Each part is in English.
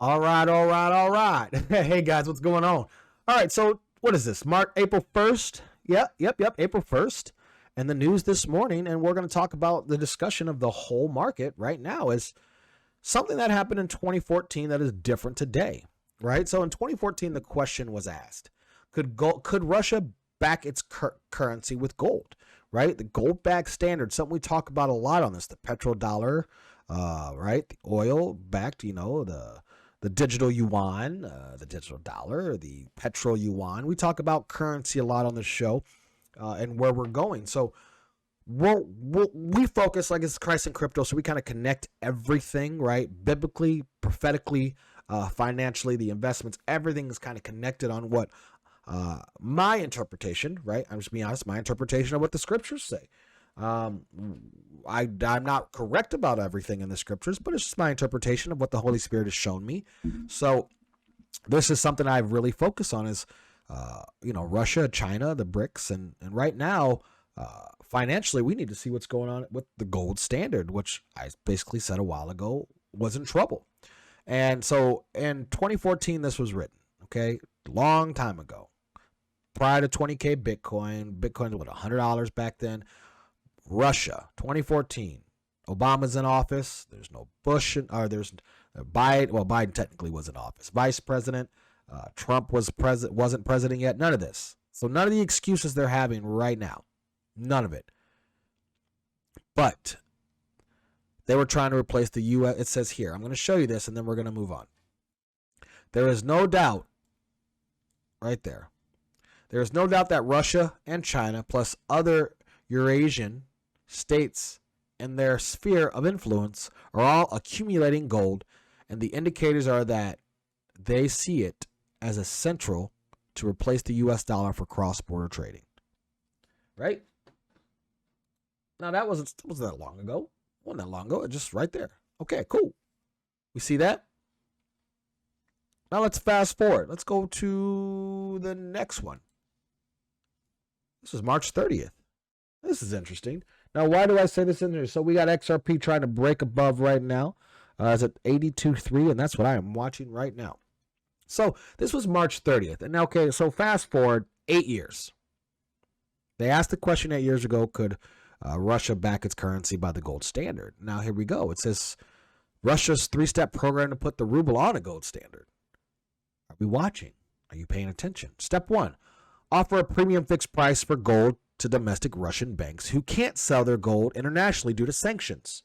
All right, all right, all right. Hey guys, what's going on? All right, so what is this? April 1st? Yep, April 1st. And the news this morning, and we're going to talk about the discussion of the whole market right now is something that happened in 2014 that is different today, right? So in 2014, the question was asked, could Russia back its currency with gold, right? The gold backed standard, something we talk about a lot on this, the petrodollar, right? The oil backed, the digital yuan, the digital dollar, the petro yuan. We talk about currency a lot on this show and where we're going. So we focus like it's Christ and crypto. So we kind of connect everything, right? Biblically, prophetically, financially, the investments, everything is kind of connected on what my interpretation, right? I'm just being honest, my interpretation of what the scriptures say. I'm not correct about everything in the scriptures, but it's just my interpretation of what the Holy Spirit has shown me. So this is something I really focus on is, Russia, China, the BRICS. And right now, financially, we need to see what's going on with the gold standard, which I basically said a while ago was in trouble. And so in 2014, this was written, okay, long time ago, prior to 20K Bitcoin. Bitcoin was $100 back then. Russia, 2014. Obama's in office. There's no Bush, or there's Biden. Well, Biden technically was in office. Vice president. Trump wasn't president yet. None of this. So none of the excuses they're having right now. None of it. But they were trying to replace the U.S. It says here, I'm going to show you this, and then we're going to move on. There is no doubt, right there, there is no doubt that Russia and China, plus other Eurasian states in their sphere of influence, are all accumulating gold, and the indicators are that they see it as essential to replace the U.S. dollar for cross-border trading. Right? Now, that wasn't that long ago. Wasn't that long ago. It's just right there. Okay, cool. We see that? Now, let's fast forward. Let's go to the next one. This is March 30th. This is interesting. Now, why do I say this in there? So we got XRP trying to break above right now. It's at 82.3, and that's what I am watching right now. So this was March 30th. And now, okay, so fast forward 8 years. They asked the question 8 years ago, could Russia back its currency by the gold standard? Now, here we go. It says Russia's 3-step program to put the ruble on a gold standard. Are we watching? Are you paying attention? Step 1, offer a premium fixed price for gold to domestic Russian banks who can't sell their gold internationally due to sanctions.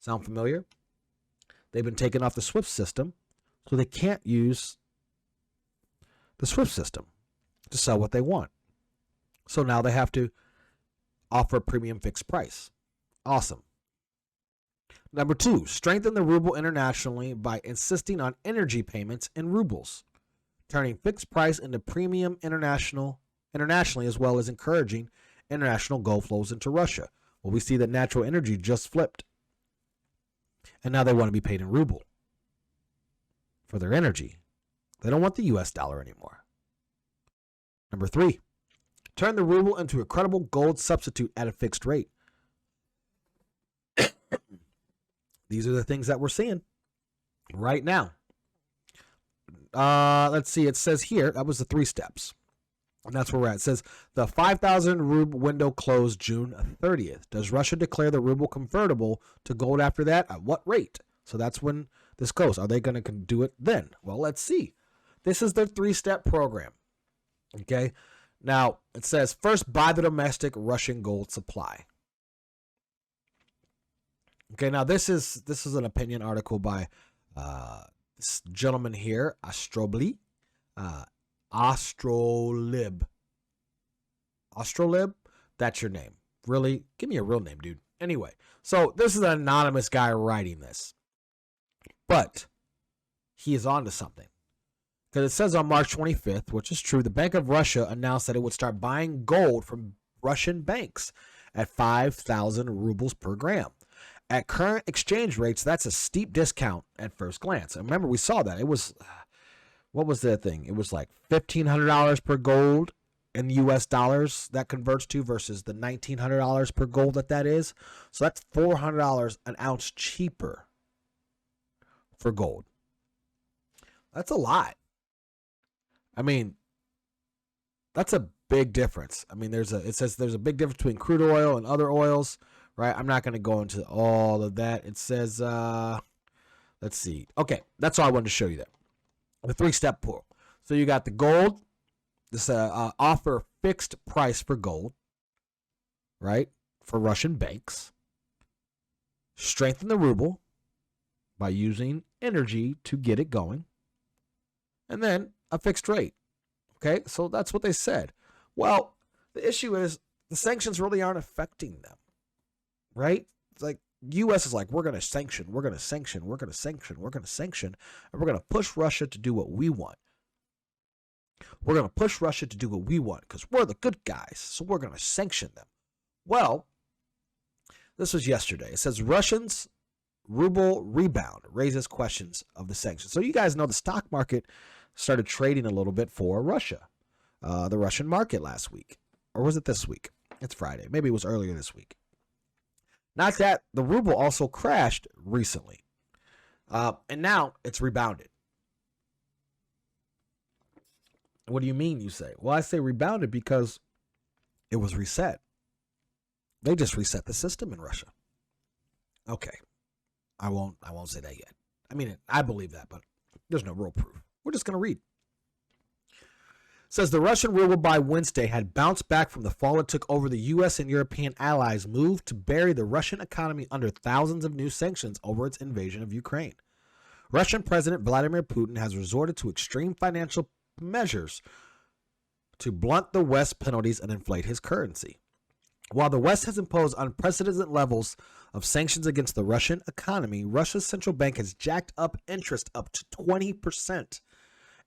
Sound familiar? They've been taken off the SWIFT system, so they can't use the SWIFT system to sell what they want. So now they have to offer a premium fixed price. Awesome. Number 2, strengthen the ruble internationally by insisting on energy payments in rubles, turning fixed price into premium internationally, as well as encouraging international gold flows into Russia. Well, we see that natural energy just flipped. And now they want to be paid in ruble for their energy. They don't want the US dollar anymore. Number 3, turn the ruble into a credible gold substitute at a fixed rate. These are the things that we're seeing right now. Let's see. It says here, that was the 3 steps. And that's where we're at. It says the 5,000 ruble window closed June 30th. Does Russia declare the ruble convertible to gold after that? At what rate? So that's when this goes. Are they going to do it then? Well, let's see. This is their 3-step program. Okay. Now, it says first, buy the domestic Russian gold supply. Okay, now this is an opinion article by this gentleman here, Astrolib. Astrolib. That's your name. Really? Give me a real name, dude. Anyway, so this is an anonymous guy writing this. But he is on to something. Because it says on March 25th, which is true, the Bank of Russia announced that it would start buying gold from Russian banks at 5,000 rubles per gram. At current exchange rates, that's a steep discount at first glance. And remember, we saw that. It was, what was the thing? It was like $1,500 per gold in US dollars that converts to versus the $1,900 per gold that is. So that's $400 an ounce cheaper for gold. That's a lot. I mean, that's a big difference. I mean, it says there's a big difference between crude oil and other oils, right? I'm not going to go into all of that. It says, let's see. Okay, that's all I wanted to show you there. The 3-step pool. So you got the gold. This offer fixed price for gold, right? For Russian banks. Strengthen the ruble by using energy to get it going. And then a fixed rate. Okay, so that's what they said. Well, the issue is the sanctions really aren't affecting them, right? It's like U.S. is like, we're going to sanction, and we're going to push Russia to do what we want. We're going to push Russia to do what we want because we're the good guys, so we're going to sanction them. Well, this was yesterday. It says Russians' ruble rebound raises questions of the sanctions. So you guys know the stock market started trading a little bit for Russia, the Russian market last week. Or was it this week? It's Friday. Maybe it was earlier this week. Not that the ruble also crashed recently. And now it's rebounded. What do you mean, you say? Well, I say rebounded because it was reset. They just reset the system in Russia. Okay. I won't say that yet. I mean, I believe that, but there's no real proof. We're just going to read. It says the Russian ruble by Wednesday had bounced back from the fall it took over the U.S. and European allies' move to bury the Russian economy under thousands of new sanctions over its invasion of Ukraine. Russian President Vladimir Putin has resorted to extreme financial measures to blunt the West's penalties and inflate his currency. While the West has imposed unprecedented levels of sanctions against the Russian economy, Russia's central bank has jacked up interest up to 20%,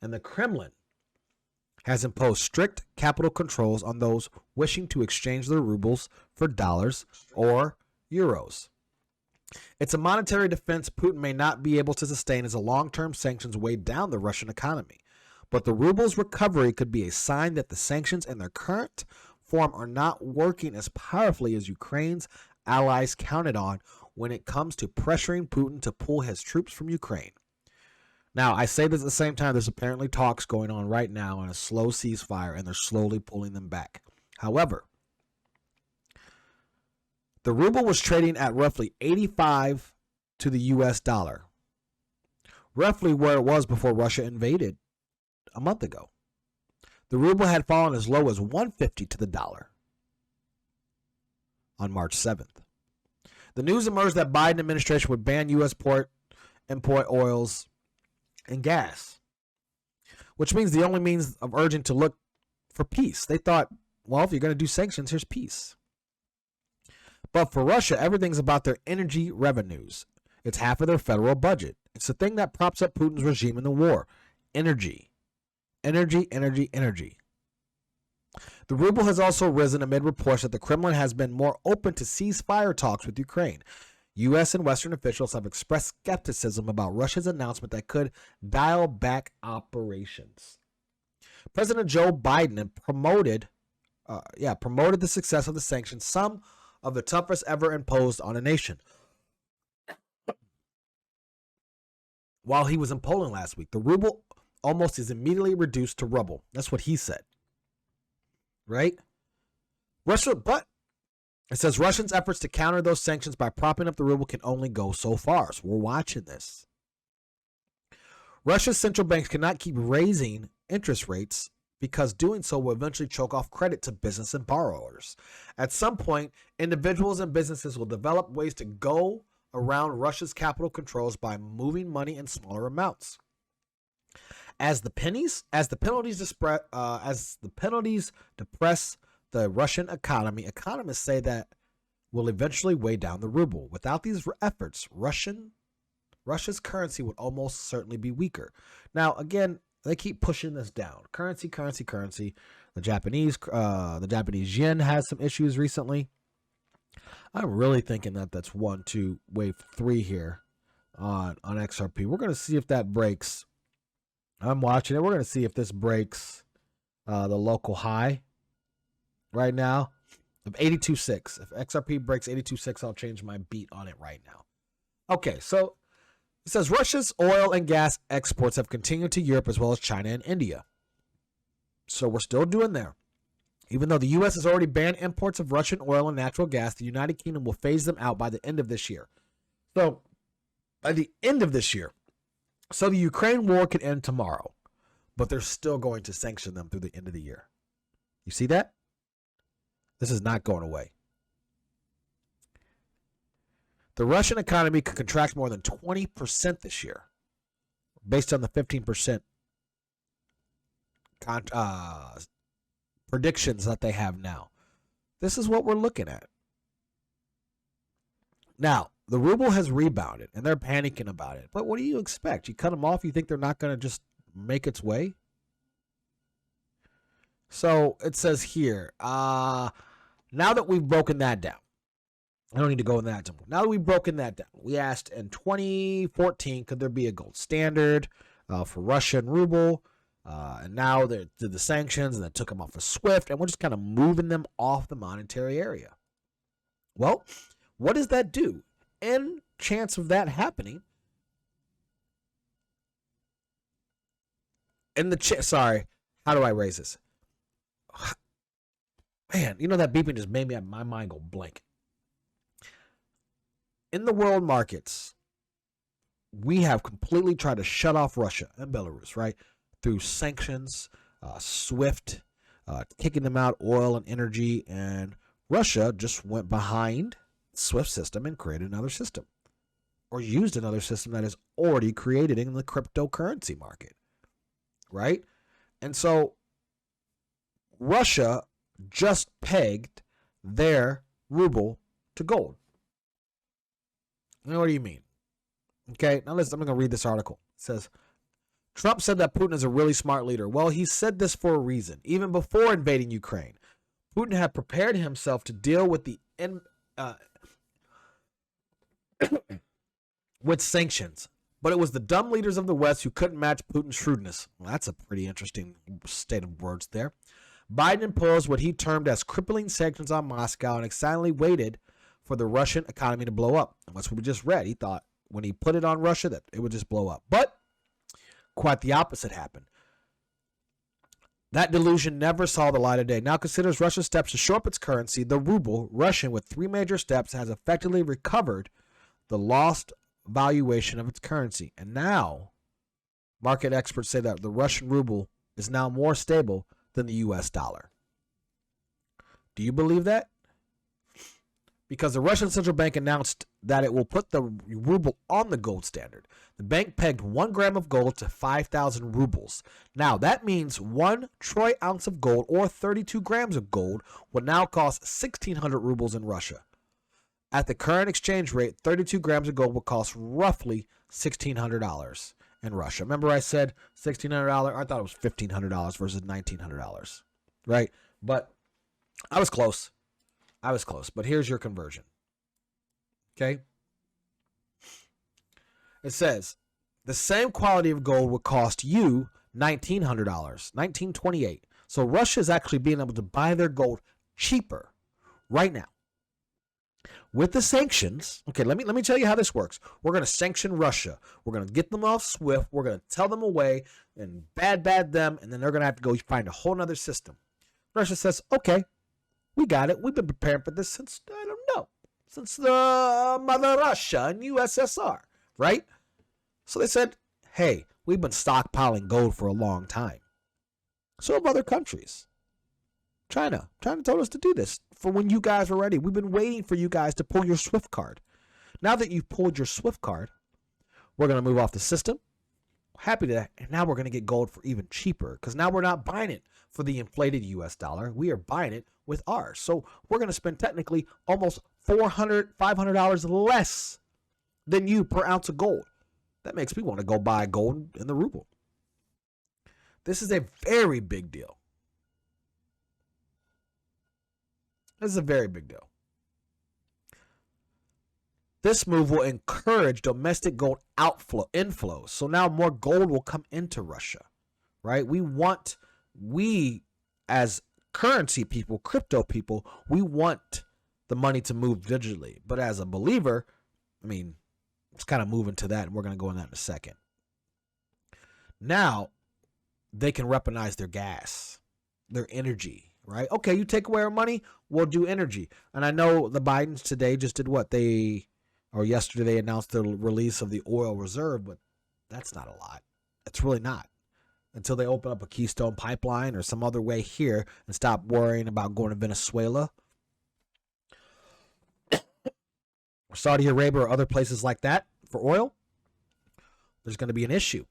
and the Kremlin has imposed strict capital controls on those wishing to exchange their rubles for dollars or euros. It's a monetary defense Putin may not be able to sustain as the long-term sanctions weigh down the Russian economy. But the ruble's recovery could be a sign that the sanctions in their current form are not working as powerfully as Ukraine's allies counted on when it comes to pressuring Putin to pull his troops from Ukraine. Now, I say this at the same time, there's apparently talks going on right now on a slow ceasefire, and they're slowly pulling them back. However, the ruble was trading at roughly 85 to the U.S. dollar, roughly where it was before Russia invaded a month ago. The ruble had fallen as low as 150 to the dollar on March 7th. The news emerged that Biden administration would ban U.S. import oils and gas, which means the only means of urging to look for peace. They thought, well, if you're going to do sanctions, here's peace. But for Russia, everything's about their energy revenues. It's half of their federal budget. It's the thing that props up Putin's regime in the war. Energy. Energy. The ruble has also risen amid reports that the Kremlin has been more open to ceasefire talks with Ukraine. U.S. and Western officials have expressed skepticism about Russia's announcement that could dial back operations. President Joe Biden promoted the success of the sanctions, some of the toughest ever imposed on a nation. While he was in Poland last week, the ruble almost is immediately reduced to rubble. That's what he said. Right? But it says Russians' efforts to counter those sanctions by propping up the ruble can only go so far. So we're watching this. Russia's central banks cannot keep raising interest rates because doing so will eventually choke off credit to business and borrowers. At some point, individuals and businesses will develop ways to go around Russia's capital controls by moving money in smaller amounts. As the penalties depress the Russian economy, economists say that will eventually weigh down the ruble. Without these efforts, Russia's currency would almost certainly be weaker. Now, again, they keep pushing this down. Currency. The Japanese yen has some issues recently. I'm really thinking that that's wave 3 here on XRP. We're going to see if that breaks. I'm watching it. We're going to see if this breaks the local high right now of 82.6. If XRP breaks 82.6, I'll change my beat on it right now. Okay, so It says Russia's oil and gas exports have continued to Europe as well as China and India. So we're still doing there. Even though the U.S. has already banned imports of Russian oil and natural gas, the United Kingdom will phase them out by the end of this year. So by the end of this year, so the Ukraine war could end tomorrow, but they're still going to sanction them through the end of the year. You see that? This is not going away. The Russian economy could contract more than 20% this year, based on the 15% predictions that they have now. This is what we're looking at. Now, the ruble has rebounded, and they're panicking about it. But what do you expect? You cut them off, you think they're not going to just make its way? So it says here, now that we've broken that down, I don't need to go in that. Now that we've broken that down, we asked in 2014, could there be a gold standard for Russia and ruble? And now they did the sanctions, and they took them off of SWIFT, and we're just kind of moving them off the monetary area. Well, what does that do? In chance of that happening, sorry, how do I raise this? Man, you know that beeping just made my mind go blank. In the world markets, we have completely tried to shut off Russia and Belarus, right? Through sanctions, SWIFT, kicking them out, oil and energy, and Russia just went behind the SWIFT system and created another system, or used another system that is already created in the cryptocurrency market, right? And so Russia just pegged their ruble to gold. What do you mean? Okay, now listen, I'm going to read this article. It says, Trump said that Putin is a really smart leader. Well, he said this for a reason. Even before invading Ukraine, Putin had prepared himself to deal with with sanctions. But it was the dumb leaders of the West who couldn't match Putin's shrewdness. Well, that's a pretty interesting state of words there. Biden imposed what he termed as crippling sanctions on Moscow and silently waited for the Russian economy to blow up. And that's what we just read. He thought when he put it on Russia that it would just blow up. But quite the opposite happened. That delusion never saw the light of day. Now considers Russia's steps to shore up its currency. The ruble, Russian with 3 major steps, has effectively recovered the lost valuation of its currency. And now, market experts say that the Russian ruble is now more stable than the US dollar. Do you believe that? Because the Russian central bank announced that it will put the ruble on the gold standard. The bank pegged 1 gram of gold to 5,000 rubles. Now, that means 1 troy ounce of gold or 32 grams of gold would now cost 1,600 rubles in Russia. At the current exchange rate, 32 grams of gold will cost roughly $1,600 in Russia. Remember I said $1,600? I thought it was $1,500 versus $1,900, right? But I was close. But here's your conversion. Okay? It says the same quality of gold would cost you $1,900, $1,928. So Russia is actually being able to buy their gold cheaper right now. With the sanctions, okay, let me tell you how this works. We're going to sanction Russia. We're going to get them off SWIFT. We're going to tell them away and bad them, and then they're going to have to go find a whole other system. Russia says, okay, we got it. We've been preparing for this since, I don't know, since the Mother Russia and USSR, right? So they said, hey, we've been stockpiling gold for a long time. So have other countries. China told us to do this for when you guys are ready. We've been waiting for you guys to pull your SWIFT card. Now that you've pulled your SWIFT card, we're going to move off the system. Happy to, and now we're going to get gold for even cheaper because now we're not buying it for the inflated US dollar. We are buying it with ours. So we're going to spend technically almost $400, $500 less than you per ounce of gold. That makes me want to go buy gold in the ruble. This is a very big deal. This is a very big deal. This move will encourage domestic gold inflows. So now more gold will come into Russia, right? We as currency people, crypto people, we want the money to move digitally. But as a believer, I mean, It's kind of moving to that, and we're going to go in that in a second. Now, they can weaponize their gas, their energy, right? Okay, you take away our money, we'll do energy. And I know the Bidens today just did what yesterday they announced the release of the oil reserve, but that's not a lot. It's really not. Until they open up a Keystone pipeline or some other way here and stop worrying about going to Venezuela, or Saudi Arabia or other places like that for oil, there's going to be an issue.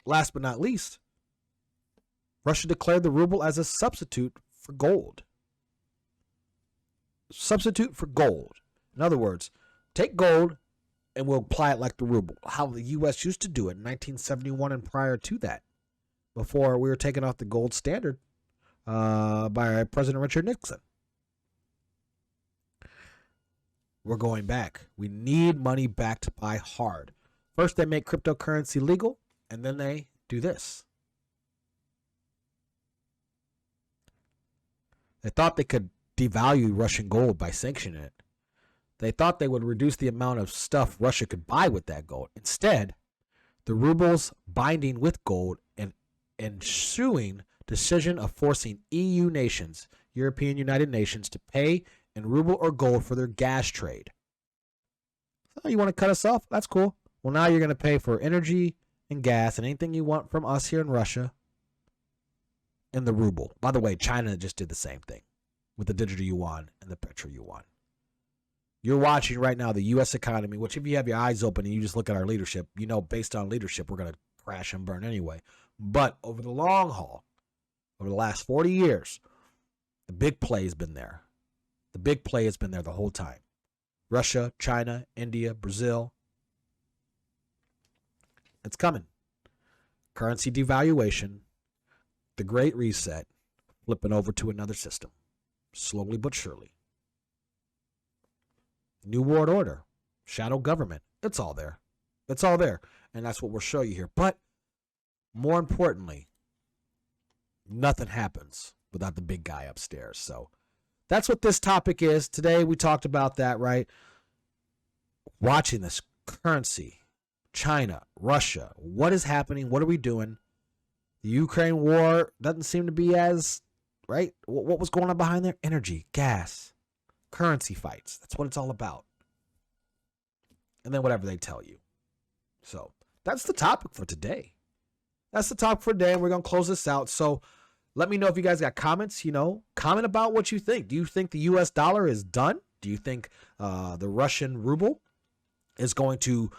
Last but not least, Russia declared the ruble as a substitute for gold. Substitute for gold. In other words, take gold and we'll apply it like the ruble. How the U.S. used to do it in 1971 and prior to that, before we were taken off the gold standard by President Richard Nixon. We're going back. We need money back to buy hard. First, they make cryptocurrency legal, and then they do this. They thought they could devalue Russian gold by sanctioning it. They thought they would reduce the amount of stuff Russia could buy with that gold. Instead, the ruble's binding with gold and ensuing decision of forcing EU nations, European United Nations, to pay in ruble or gold for their gas trade. So you want to cut us off? That's cool. Well, now you're going to pay for energy and gas and anything you want from us here in Russia in the ruble. By the way, China just did the same thing with the digital yuan and the petro yuan. You're watching right now the U.S. economy, which if you have your eyes open and you just look at our leadership, you know based on leadership, we're going to crash and burn anyway. But over the long haul, over the last 40 years, the big play has been there. The big play has been there the whole time. Russia, China, India, Brazil. It's coming. Currency devaluation, the Great Reset, flipping over to another system. Slowly but surely. New World Order, shadow government. It's all there. It's all there. And that's what we'll show you here. But more importantly, nothing happens without the big guy upstairs. So that's what this topic is. Today we talked about that, right? Watching this currency, China, Russia, what is happening? What are we doing? The Ukraine war doesn't seem to be as, right? What was going on behind there? Energy, gas, currency fights. That's what it's all about. And then whatever they tell you. So that's the topic for today. That's the topic for today. And we're going to close this out. So let me know if you guys got comments, comment about what you think. Do you think the U.S. dollar is done? Do you think the Russian ruble is going to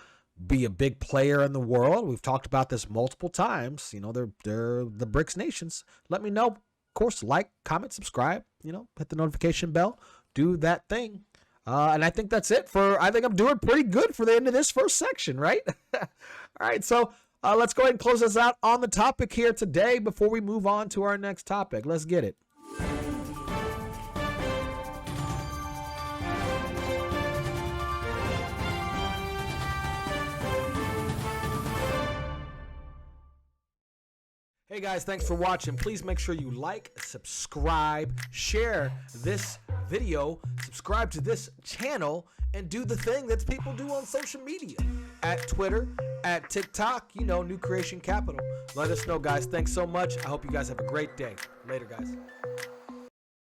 be a big player in the world? We've talked about this multiple times. They're the BRICS nations. Let me know. Of course, like, comment, subscribe, hit the notification bell, do that thing. And I think that's it I think I'm doing pretty good for the end of this first section, right? All right. So let's go ahead and close this out on the topic here today before we move on to our next topic. Let's get it. Hey guys, thanks for watching. Please make sure you like, subscribe, share this video, subscribe to this channel, and do the thing that people do on social media. At Twitter, at TikTok, New Creation Capital. Let us know, guys. Thanks so much. I hope you guys have a great day. Later, guys.